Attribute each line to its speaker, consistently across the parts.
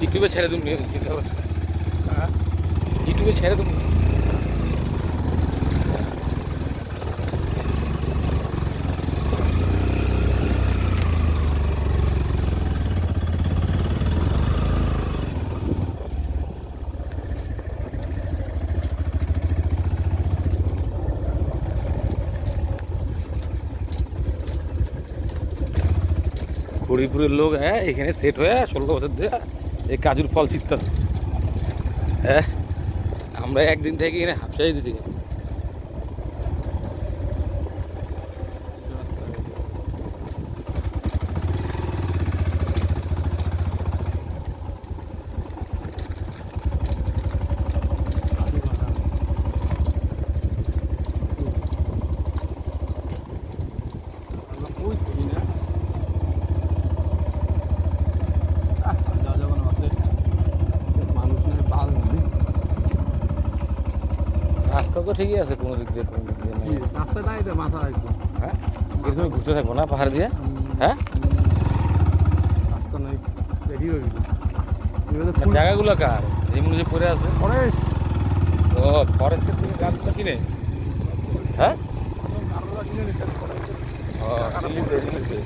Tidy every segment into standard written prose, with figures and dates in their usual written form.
Speaker 1: ইউটিউবে ছেড়ে তুমি ইউটিউবে ছেড়ে তুমি হরিপুরের লোক হ্যাঁ এখানে সেট হয়ে 16 বছর ধরে এই কাজুর ফল ছিটতে হ্যাঁ আমরা একদিন থেকে এখানে হাফসাই দিছি রাস্তা তো ঠিকই আছে কোনো দিক দিয়ে নেই
Speaker 2: রাস্তা নাই তো মাথা একদম
Speaker 1: হ্যাঁ এরকম ঘুরতে থাকবো না পাহাড় দিয়ে হ্যাঁ
Speaker 2: রাস্তা নাই দেখি
Speaker 1: জায়গাগুলো কার যেমন যে পড়ে আছে
Speaker 2: ফরেস্ট
Speaker 1: ও ফরেস্টের থেকে গাছগুলো কিনে হ্যাঁ ও দিল্লিতে দিল্লিতে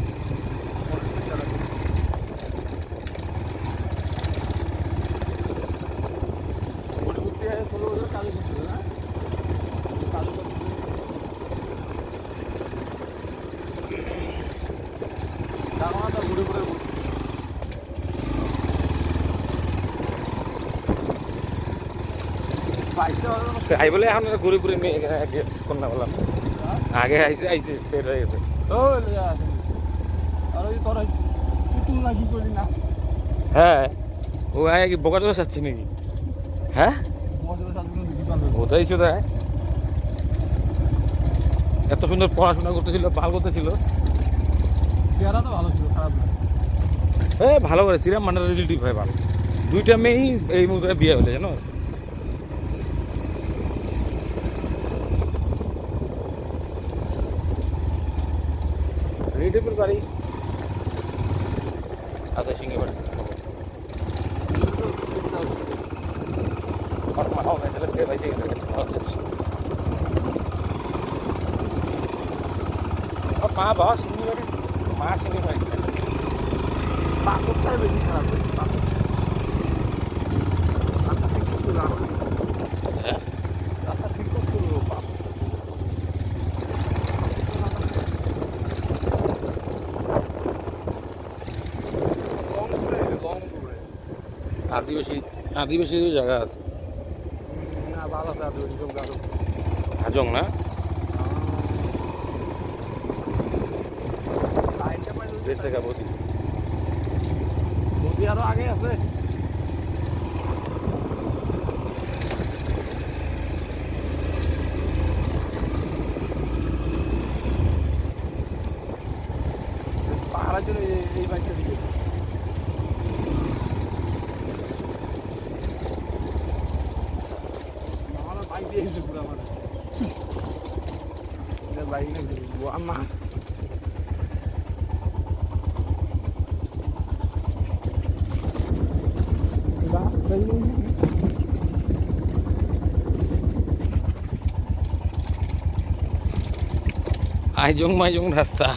Speaker 1: আই বলে এখন ঘুরে ঘুরে মেয়ে আগে কন্যা বললাম আগে আইসে আইসে সেট হয়ে গেছে হ্যাঁ ও আগে কি বোকা চলে যাচ্ছি নাকি হ্যাঁ ওটাই শুধু এত সুন্দর পড়াশোনা করতেছিল ভালো করতেছিল
Speaker 2: তো ভালো ছিল খারাপ না
Speaker 1: হ্যাঁ ভালো করে শ্রীরাম মান্ডার রিলেটিভ হয় ভালো দুইটা মেয়েই এই মুহূর্তে বিয়ে হলে জানো রিলেটিভের বাড়ি আচ্ছা সিঙ্গি বাড়ি মা বাবা সিঙ্গি বাড়ি মা সিঙ্গি বাড়ি
Speaker 2: পাকুরটাই বেশি খারাপ রাস্তা ঠিক করতে
Speaker 1: আদিবাসী আদিবাসী জায়গা আছে
Speaker 2: না ভালো আছে আদিবাসী
Speaker 1: হাজং না দেশ থেকে বসি
Speaker 2: নদী আরো আগে আছে পাহাড়ের জন্য এই বাইকটা দিকে আমার বাইক দিয়ে এসেছে পুরো আমার বাইক আমার
Speaker 1: আইজং মাইজং রাস্তা